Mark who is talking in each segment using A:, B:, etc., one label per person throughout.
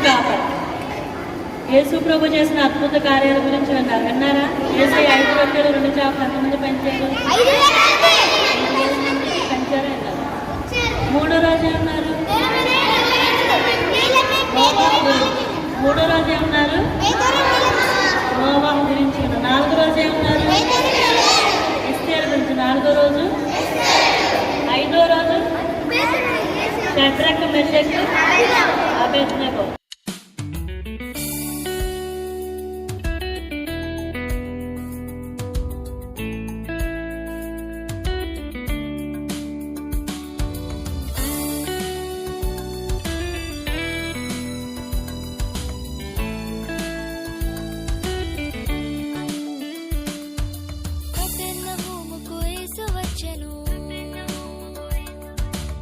A: కాపాడు. యేసు ప్రభు చేసిన అద్భుత కార్యాల గురించి విన్నారా? యేసయ్య 5 రొట్టెలు 2 చేపలు ఎంతమంది పెంచారు? పెంచారా? మూడో రోజు ఏమన్నారు? మూడో రోజు ఏమన్నారు? నోవాహు గురించి. 4వ రోజు ఏమన్నారు? ఎస్తేరు గురించి. 4వ రోజు. 5వ రోజు షడ్రక్ మెషక్ అబేద్నెగో.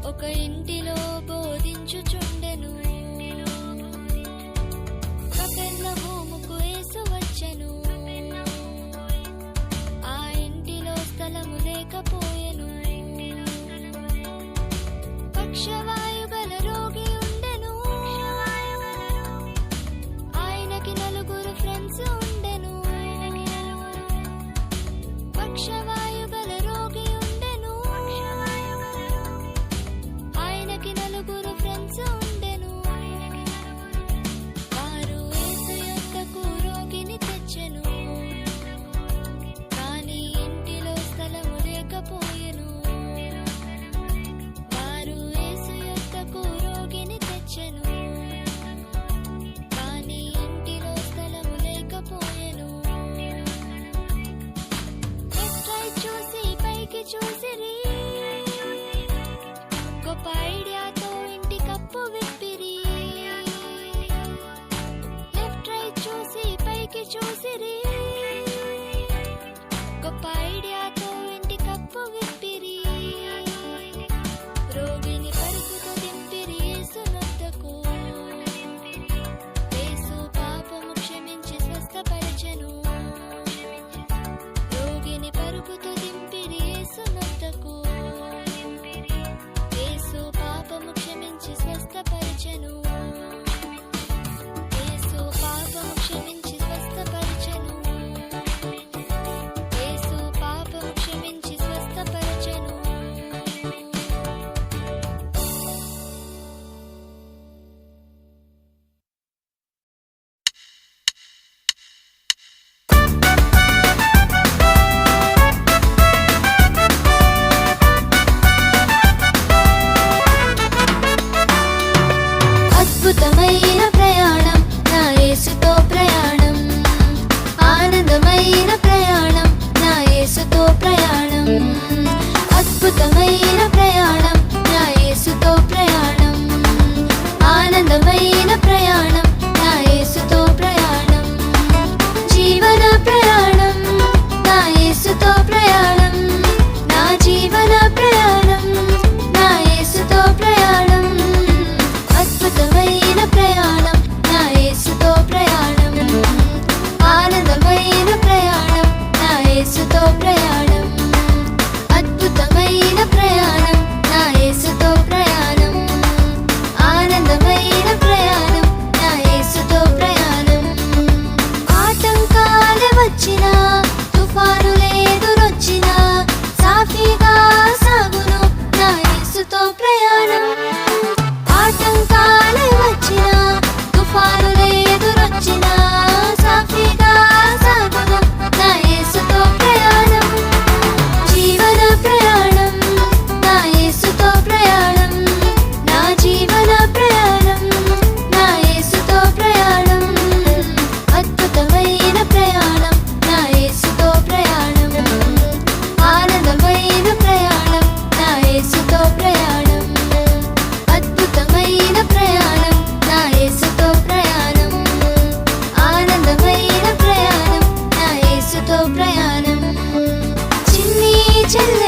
B: ఒక ఇంటిలో బోధించుచుండెను, కపెర్నహూముకు యేసు వచ్చెను. ఆ ఇంటిలో స్థలము లేకపోయెను. పక్షవాయు గల రోగి ఉండెను. ఆయనకి 4 ఫ్రెండ్స్ ఉండెను. పక్షవాయు గల రోగి ఉండెను. ఆయనకి 4 ఫ్రెండ్స్ ఉండెను. వారు యేసు యొద్దకు రోగిని తెచ్చెను. కానీ ఇంటిలో స్థలము లేకపోయెను. వారు యేసు యొద్దకు రోగిని తెచ్చెను. కానీ ఇంటిలో స్థలము లేకపోయెను. లెఫ్ట్ రైట్ చూసి పైకి చూసిరి. గొప్ప ఐడియాతో ఇంటి కప్పు విప్పిరి. లెఫ్ట్ రైట్ చూసి పైకి చూసిరి. గొప్ప ఐడియాతో ఇంటి కప్పు విప్పిరి. రోగిని పరుపుతో దింపిరి యేసు నొద్దకు. యేసు పాపము క్షమించి స్వస్థపరచెను. రోగిని పరుపుతో దింపిరి యేసు నొద్దకు. యేసు పాపము క్షమించి స్వస్థపరచెను. యేసు పాపము క్షమించి స్వస్థపరచెను. యేసు పాపము క్షమించి స్వస్థపరచెను. అద్భుతమైన ప్రయాణం నా యేసుతో ప్రయాణం. ఆనందమైన ప్రయాణం నా యేసుతో ప్రయాణం. అద్భుతమైన ప్రయాణం నా యేసుతో ప్రయాణం. ఆనందమైన ప్రయాణం నా యేసుతో ప్రయాణం. జీవన ప్రయాణం నా యేసుతో ప్రయాణం. నా జీవన ప్రయాణం నా యేసుతో ప్రయాణం. అద్భుతమైన ప్రయాణం నా యేసుతో ప్రయాణం. ఆనందమైన ప్రయాణం నా యేసుతో ప్రయాణం. అద్భుతమైన ప్రయాణం నా యేసుతో ప్రయాణం. ఆనందమైన ప్రయాణం నా యేసుతో ప్రయాణం. ఆటంకాలు వచ్చినా, తుఫానులు ఎదురొచ్చినా సాఫీగా సాగును నా యేసుతో ప్రయాణం. ఆటంకాలు వచ్చినా, తుఫానులు ఎదురొచ్చినా సాఫీగా సాగును నా యేసుతో ప్రయాణం. జీవన ప్రయాణం నా యేసుతో ప్రయాణం. నా జీవన ప్రయాణం నా యేసుతో ప్రయాణం. అద్భుతమైన ప్రయాణం నా యేసుతో ప్రయాణం. ఆనందమైన ప్రయాణం నా యేసుతో ప్రయాణం. అద్భుతమైన ప్రయాణం నా యేసుతో ప్రయాణం. ఆనందమైన ప్రయాణం నా యేసుతో ప్రయాణం. చిన్ని చెల్లి